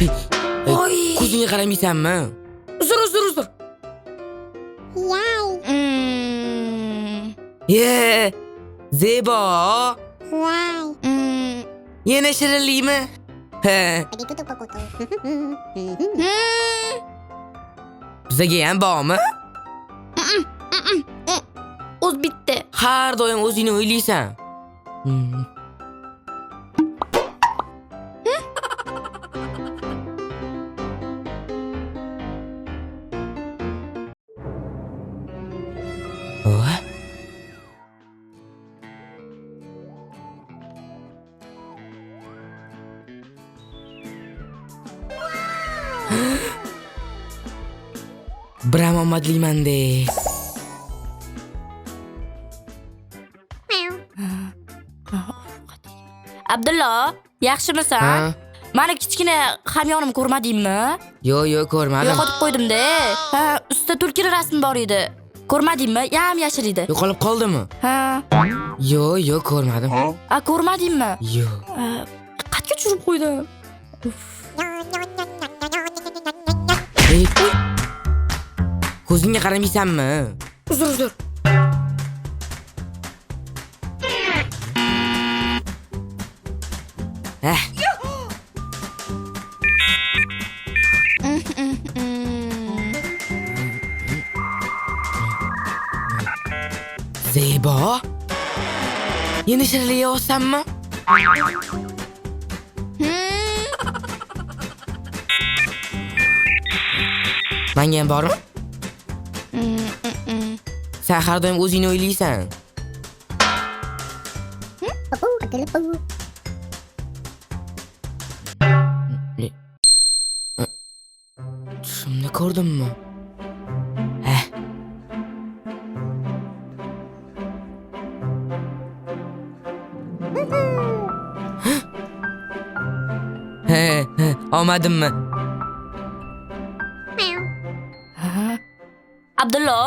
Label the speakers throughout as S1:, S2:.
S1: Oy.
S2: Ko'zingga qaramaysanmi?
S1: Uzr.
S2: Ye, Zebo. Yana shirinlikmi? Ha. Bizaga ham bormi?
S1: O'z bitta.
S2: Har doim o'zingni o'ylaysan. Biram omadliman-de.
S1: Abdullo, yaxshimisan?
S2: Ha?
S1: Mani kichkina hamyonim ko'rmadingmi?
S2: Yo'q, ko'rmadim.
S1: Yo'qotib qo'ydim-da. Ha, ustida tulkini rasmi bor edi. Ko'rmadingmi? Yam-yashil edi.
S2: Yo'qolib qoldimi?
S1: Ha.
S2: Yo'q, ko'rmadim.
S1: Ko'rmadingmi?
S2: Yo'q.
S1: Qatga tushirib qo'ydim.
S2: Ey, ko'zingga qaramaysanmi?
S1: Uzr.
S2: Zebo? Yana shirinlik yeyapsanmi? Menga ham bormi? Sen har doim o'zingni o'ylaysan. Tushimni ko'rdimmi? Omadimmi?
S1: Abdullo,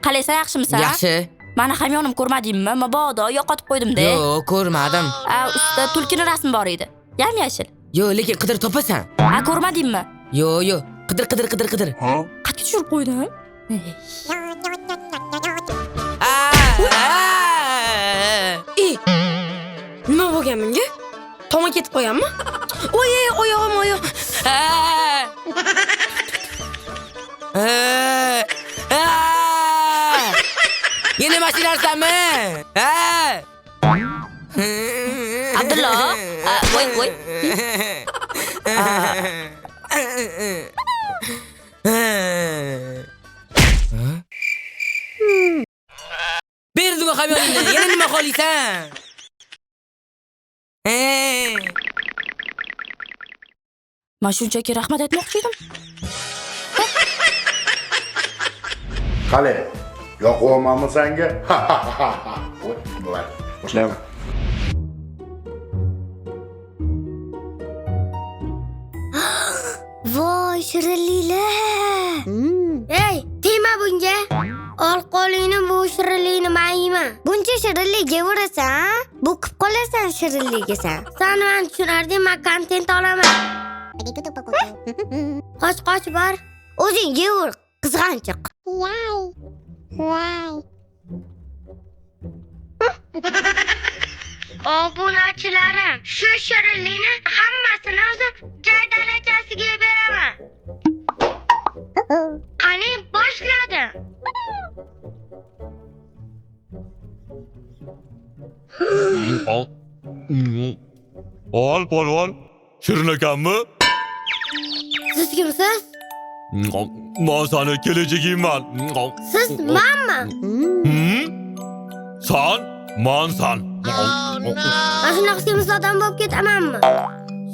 S1: qalaysan, yaxshimisan?
S2: Yaxshi.
S1: Mani hamyonim ko'rmadingmi? Mabodo yo'qotib qo'ydim-da.
S2: Yo'q, ko'rmadim.
S1: Ustida tulkini rasmi bor edi. Yam-yashil.
S2: Yo'q, lekin qidirib topasan.
S1: Ko'rmadingmi?
S2: Yo'q. Qidir.
S1: Qatga tushirib qo'ydim. Nima bo'lgan menga? Tomon ketib qo'yganmi? Oyog'im.
S2: Yana mashinarsanmi?
S1: Abdullo, voy.
S2: Berdim hamyoningni. Yana nima xohlaysan?
S1: Men shunchaki rahmat aytmoqchi edim.
S3: Qale, yoqmayapmi senga? Voy, boshlayman.
S4: Voy, shirinliklar. Ey, tegma bunga. Ol qo'lingni bu shirinlikni men yeyman. Buncha shirinlik yeyverasan, bo'kib qolasan shirinlikga sen. Sen men tushunarding, men kontent olaman. Qoch bor. O'zing yeyver, qizg'anchiq. Voy. Obunachilarim, shu shirinlikni hammasini o'zim jaydalachasiga beraman. Qani boshladim.
S5: Ol polvon, shirin ekanmi?
S4: Siz kimsiz?
S5: Men seni kelajagingman.
S4: Siz menmi?
S5: San, mansan.
S4: Mana shunaqa semiz odam bo'lib ketamanmi?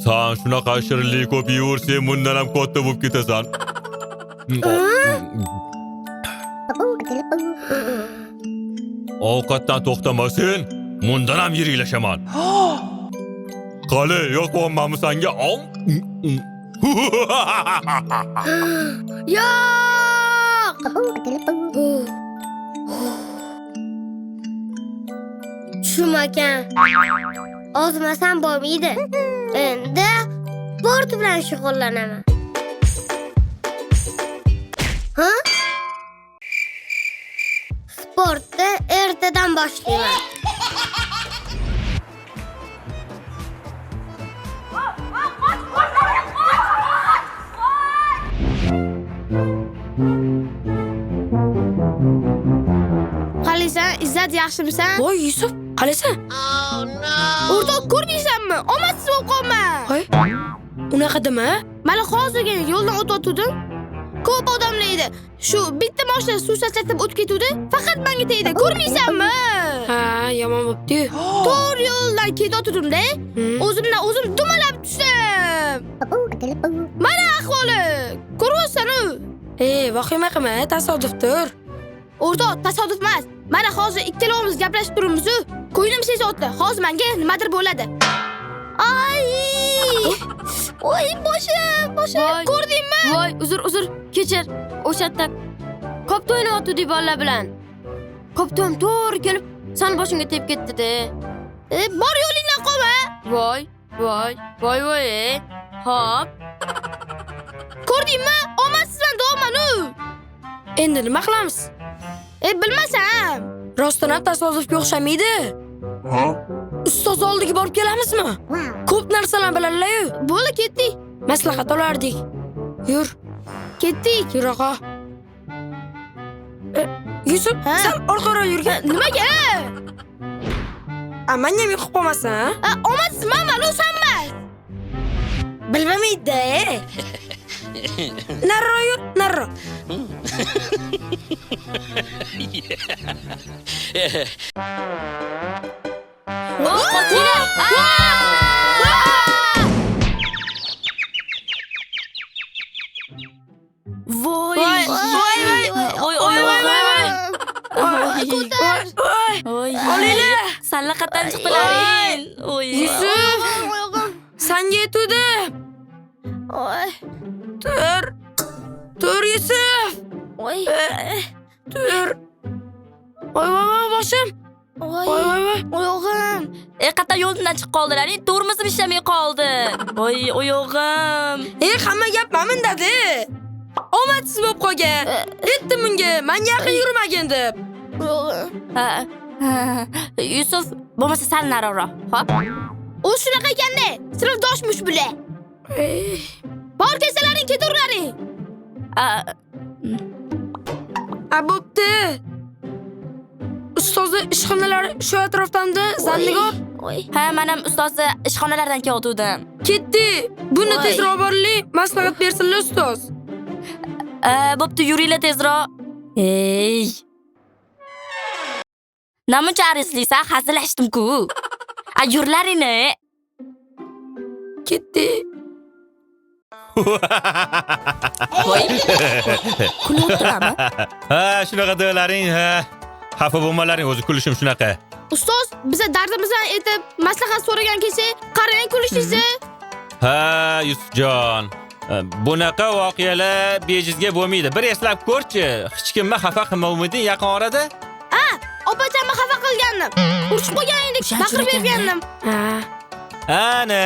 S5: San shunaqa shirinlik ko'p yeyaversang, bundan ham katta bo'lib ketasan. Ovqatdan to'xtamasang, bundan ham yiriklashaman. Qale, yoqmayapmi senga?
S4: Yo'q! Tushmagan. Ozmasam bo'lmaydi. Endi sport bilan shug'ullanaman. Ha? Sportni ertadan boshlayman. Qalisan, Izzat yaxshimisan?
S1: Voy Yusuf, qalasan?
S4: O'rtoq ko'rmaysanmi? Omadsiz bo'lib qolman.
S1: Voy. Unaqa dema.
S4: Mana hozirgina yo'ldan o'tib ko'p odamlar edi. Shu bitta mashina suv sachratib o'tib ketuvdi, faqat menga tegdi. Ko'rmaysanmi?
S1: Ha, yomon bo'pti.
S4: To'g'ri yo'ldan ketayotgandim-da, o'zimdan o'zim dumalab tushdim. Mana ahvoli. Ko'ryapsan-ku?
S1: Vahima qilma, tasodifdir.
S4: O'rtoq, tasodif emas. Mana hozir ikkalamiz gaplashib turibmiz-ku. Ko'nglim sezyapti. Hozir menga nimadir bo'ladi. Ay! Voy, boshim. Ko'rdingmi?
S6: Voy, uzr, kechir. O'sha yerda kopta o'ynayotgandik bolalar bilan. Koptam to'g'ri kelib, san boshingga tegib ketdi-da.
S4: Bor yo'lingdan qolma.
S6: Voy. Hop.
S4: Ko'rdingmi? Omadsizman deyapman-ku.
S1: Endi nima qilamiz?
S4: Bilmasam.
S1: Rostdan ham tasodifga o'xshamaydi. Ustoz oldiga borib kelamizmi? Ko'p narsalar biladilar-ku.
S4: Bo'ldi, ketdik.
S1: Maslahat olardik. Yur,
S4: Ketdik.
S1: yur og'a. Yusuf, sen orqaroq yurgin.
S4: Nimaga?
S1: Men ham yiqib qolmasan.
S4: Omadsizman, mana sanmas.
S1: Bilmaydi. Narro yur, narro.
S6: Voy.
S4: Ko'tar.
S1: Olinglar.
S6: Sanlar qatdan chiqdilaring.
S1: Yusuf, senga yetuvdi. Tur Yusuf. Tur. Voy, boshim. Voy.
S4: Oyog'im.
S6: Qatdan yo'ldan chiqib qoldilaring. Tormozim ishlamay qoldi. Voy, oyog'im.
S1: Hamma gap mamindadi. Omadsiz bo'lib qolgan. Aytdim bunga, menga yaqin yurmagin deb.
S6: Yusuf, bo'lmasa sal nariroq. Hop.
S4: U shunaqa ekanda, sinfdoshmish bular. Bor kesalaring, ketaverlaring.
S1: Bo'pti. Ustozi ishxonalari shu atrofdanda, Zannigor.
S6: Ha, men ham ustozi ishxonalardan kelgandim.
S1: Ketdi. Buni tezroq borli, maslahat bersinlar ustoz.
S6: Bo'pti, yuringlar tezroq. Namuncha arislisan, hazillashdim-ku. Yurlaringni.
S1: Ketdi.
S6: Voy. Kulyaptirami?
S5: Ha, shunaqa deylaring, ha. Xafa bo'lmalaring, o'zi kulishim shunaqa.
S4: Ustoz, biza dardimizni aytib, maslahat so'ragan kelsa, qarang kulishingizni.
S5: Ha, Yusufjon. Bunaqa voqealar bejizga bo'lmaydi. Bir eslab ko'rchi, hech kimni xafa qilmovmiding yaqin orada?
S4: Opachamni xafa qilgandim. Urishib qo'ygan edik, baqirib bergandim.
S5: Ana,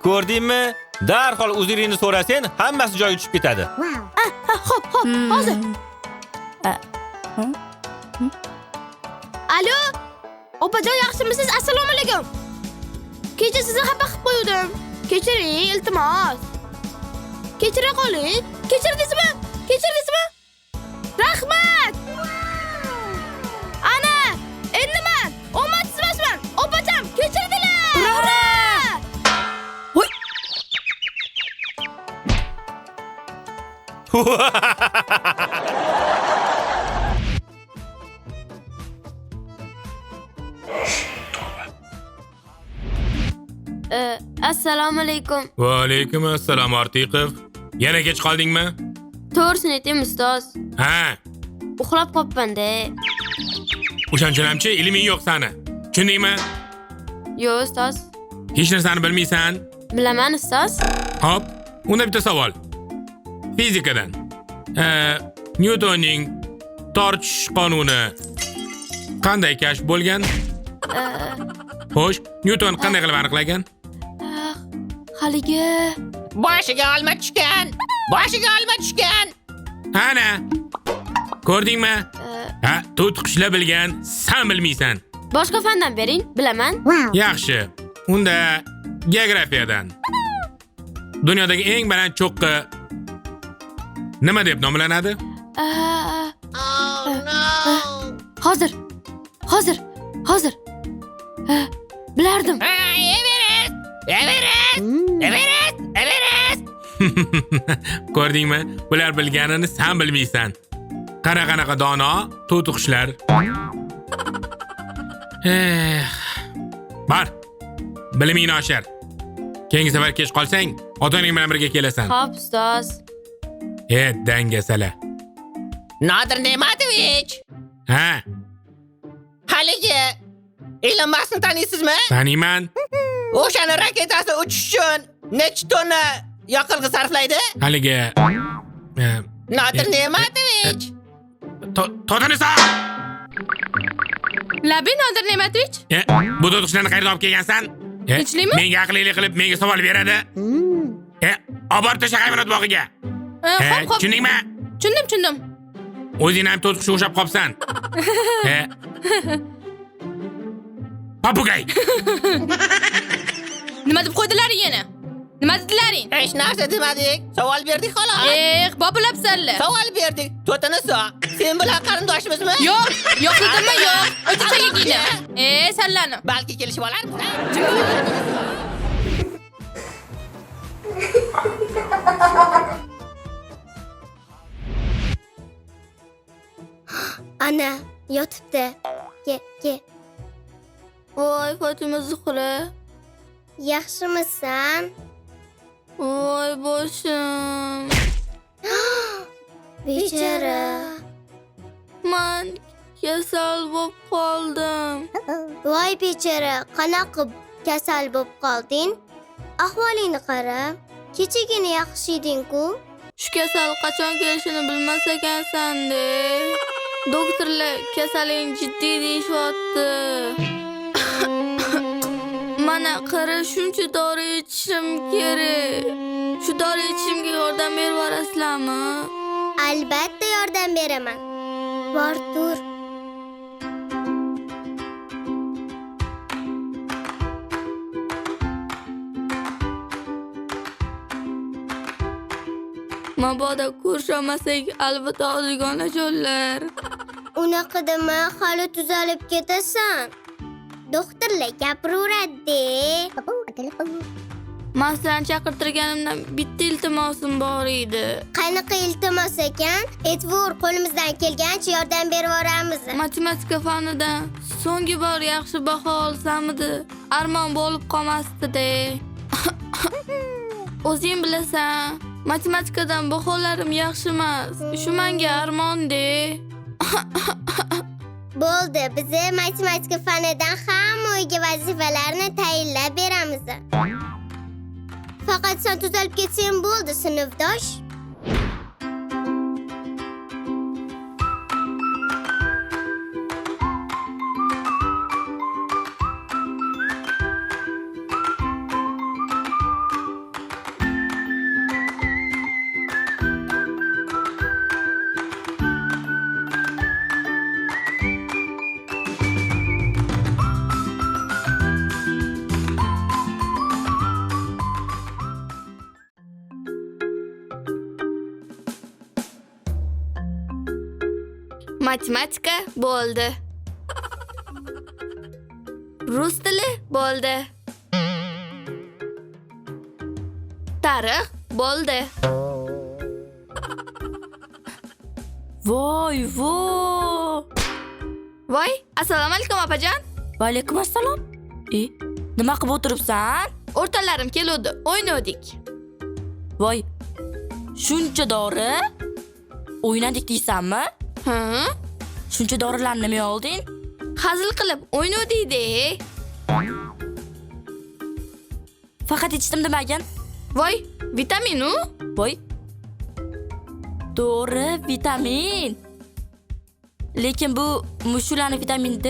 S5: ko'rdingmi? Darhol uzringni so'rasang, hammasi joyiga tushib ketadi.
S4: Hop, hozir. Alo? Opajon, yaxshimisiz? Assalomu alaykum. Kecha sizni xafa qilib qo'ydim. Kechiring, iltimos. Kechira qoling. Kechirdingizmi? Rahmat. Ana, endi men omadsizman. Opacham kechirdilar.
S1: Ura! Voy.
S6: Assalomu alaykum.
S5: Va alaykum assalom Ortiqov. Yana kech qoldingmi?
S6: To'g'risini ayting ustoz.
S5: Ha,
S6: Uxlab qolibman-da.
S5: o'shanchanamchi ilming yo'q sani. Tushundingmi?
S6: Yo'q ustoz.
S5: Hech narsani bilmaysan.
S6: Bilaman ustoz.
S5: Hop, unda bitta savol. Fizikadan. Nyutonning tortish qonuni qanday kashf bo'lgan? Xo'sh, Nyuton qanday qilib aniqlagan?
S6: haligi.
S5: Boshiga olma tushgan. Boshiga olma tushgan.
S7: Ana. Ko'rdingmi? Ha, to'tiqushlar bilgan, sen bilmaysan.
S6: Boshqa fandan bering, bilaman.
S7: Yaxshi. Unda geografiyadan. Dunyodagi eng baland cho'qqi nima deb nomlanadi?
S6: Hozir. Bilardim.
S5: Everest.
S7: Ko'rdingmi? Bular bilganini sen bilmaysan. Qanaqa dono to'tiqushlar. Bar. Bilimingni oshir. Keyingi safar kech qolsang, otaning bilan birga kelasan.
S6: Xo'p, ustoz.
S7: Dangasala.
S5: Nodir Ne'matovich.
S7: Ha,
S5: Haligi Elon Muskni taniysizmi?
S7: taniyman.
S5: O'shani raketasi uchish uchun necha tonna yoqilg'i sarflaydi?
S7: Haligi
S5: Nodir Ne'matovich.
S7: To'tinisa.
S6: Labi Nodir Ne'matovich.
S7: Bu to'tiqushlarni qayerdan olib kelgansan?
S6: Tinchlikmi?
S7: Menga aqlli qilib, menga savol beradi. Obor tasha hayvonot bog'iga.
S6: Xo'p.
S7: Tushundingmi?
S6: Tushundim.
S7: O'zing ham to'tiqushga o'xshab qolsan. Papugay.
S6: Nima deb qo'ydilaring yana? Nima dedilaring?
S5: Hech narsa demadik. Savol berdik xolos.
S6: Bopilabsanlar.
S5: Savol berdik. To'tinisa, sen bilan qarindoshmizmi?
S6: Yo'q dedimmi? Yo'q. O'ta chagagina. Sallani.
S5: Balki kelishib olarmiz.
S4: Ana, yotibdi. Ke.
S6: Voy Fatima Zuhra.
S4: Yaxshimisan?
S6: Voy boshim.
S4: Bechora.
S6: Men kasal bo'lib qoldim.
S4: Voy bechora, qanaqa kasal bo'lib qolding? Ahvolingni qara. Kechagina yaxshi eding-ku.
S6: Shu kasal qachon kelishini bilmas ekansan-de. Doktorlar kasaling jiddiy deyishyapti. Mana qara shuncha dori ichishim kerak. Shu dori ichishimga yordam berib berasizlarmi?
S4: Albatta yordam beraman. Bor tur.
S6: Mabodo ko'rishamasak albatta ozigonajonlar.
S4: Unaqa dema, hali tuzalib ketasan. Doktorlar gapiraveradi.
S6: Men sizlarni chaqirtirganimdan bitta iltimosim bor edi.
S4: Qanaqa iltimos ekan? E'tibor qo'limizdan kelgancha yordam berib yuboramiz.
S6: Matematika fanidan so'nggi bor yaxshi baho olsamidi, armon bo'lib qolmasdi-da. O'zing bilasan, matematikadan baholarim yaxshi emas. Shu menga armon-de.
S4: Bo'ldi, biz matematika fanidan hamma uyga vazifalarni tayinlab beramiz. Faqat sen tuzalib ketsang bo'ldi, sinfdosh.
S6: Matematika bo'ldi. Rus tili bo'ldi. Tarix bo'ldi. Voy. Voy, assalomu alaykum opajon.
S1: Va alaykum assalom. Nima qilib o'tiribsan?
S6: O'rtalarim keluvdi, o'ynadik.
S1: Voy. Shuncha dori? O'ynadik deysanmi?
S6: Ha?
S1: Shuncha dorilarni nima olding?
S6: Hazil qilib o'ynadik-de.
S1: Faqat ichdim demagan.
S6: Voy, vitamin-u?
S1: Voy. To'g'ri, vitamin. Lekin bu mushularning vitamin D